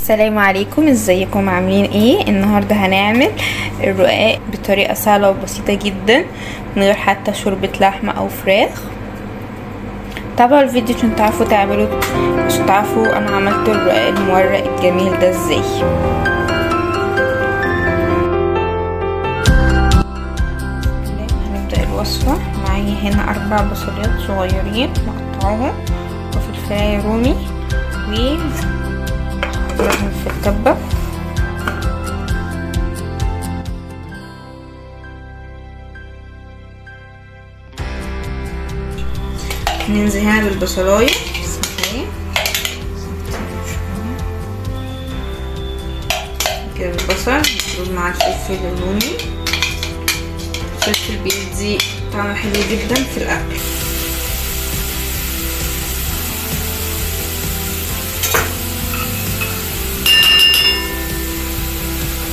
السلام عليكم، ازيكم؟ عاملين ايه؟ النهارده هنعمل الرقاق بطريقه سهله وبسيطه جدا من غير حتى شوربه لحمه او فراخ. تابعوا الفيديو عشان تعرفوا انا عملت الرقاق المورق الجميل ده ازاي. هنبدا الوصفه. معايا هنا 4 بصلات صغيرين مقطعهم وفلفلايه رومي نحطهم في الكبة. ننزل هنا بالبصلاية كده البصل مفروض مع الفلفل الرومي. الفلفل بيدي طعم حلو جدا في الأكل.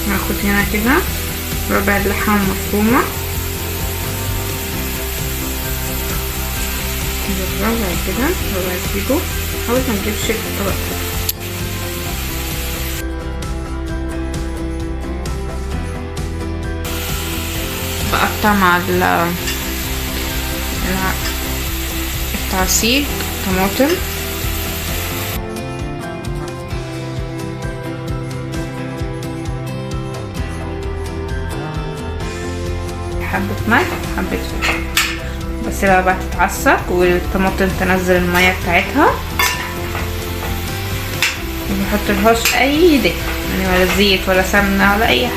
هاخد هنا كده ربع اللحمة مفرومة ربع كده، ربع كيلو. حاول ما نجيبش الطبق بقطع مع التعصير طماطم، حبة ملح وحبة فلفل بس بقى تتعصق والطماطم تنزل المية بتاعتها. مبحطلهاش اي دهن يعني ولا زيت ولا سمنة ولا اي حاجة.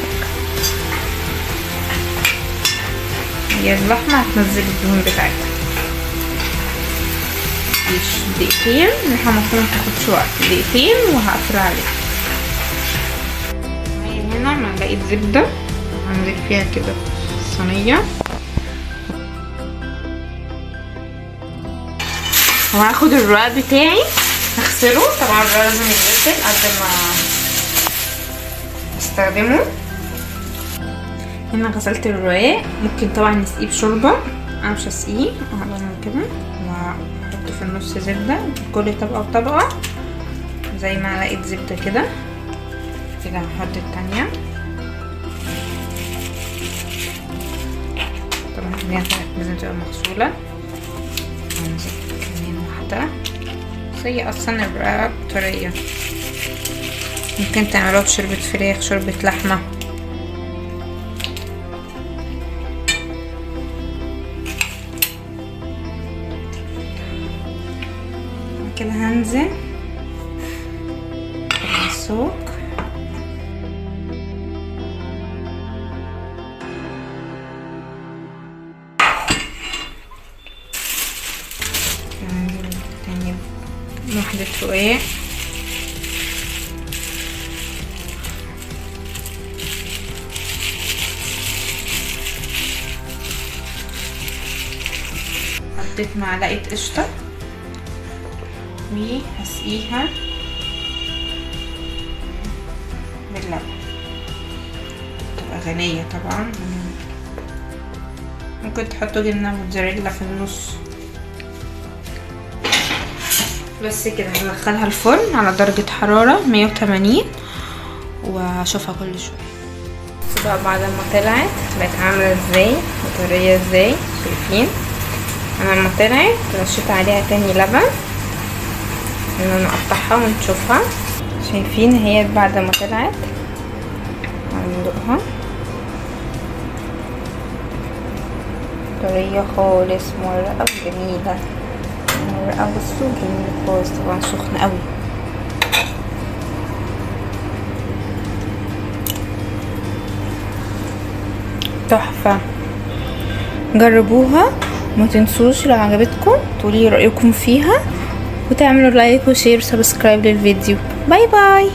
هي اللحمة هتنزل الدهون بتاعتها. مش دقيقتين، اللحمة المفروض متاخدش وقت، دقيقتين وهقفل عليها. هنا معلقة زبدة هنزل فيها كده صينية، وهاخد الرقاق بتاعي هغسله. طبعا الرقاق لازم يتغسل قبل ما استخدمه. هنا غسلت الرقاق، ممكن طبعا نسقيه بشوربه، انا مش هسقيه، هعمل كده واحط في النص زبده كل طبقه وطبقه زي معلقه زبده كده. هحط التانية. طبعا لازم تبقى مغسولة. هنزل كمان واحدة. هي اصلا الرقاق طرية، ممكن تعملوها بشوربة فراخ، شوربة لحمة. كده هنزل بالسوق. واحدة رقاق، حطيت معلقة قشطة وهسقيها باللبن. تبقى غنية طبعا. ممكن تحطوا جبنة موتزاريلا في النص. بس كده هدخلها الفرن على درجة حرارة 180 واشوفها كل شوية. بقى بعد ما طلعت بقت عاملة ازاي وطرية ازاي، شايفين؟ انا لما طلعت رشيت عليها تاني لبن ان انا اقطعها ونشوفها. شايفين هي بعد ما طلعت هندوقها طرية خالص، مورقة وجميلة. الرقاق بصوا جميل خالص، طبعا سخن قوي. تحفة، جربوها. ما تنسوش لو عجبتكم تقولي رأيكم فيها وتعملوا لايك وشير وسبسكرايب للفيديو. باي باي.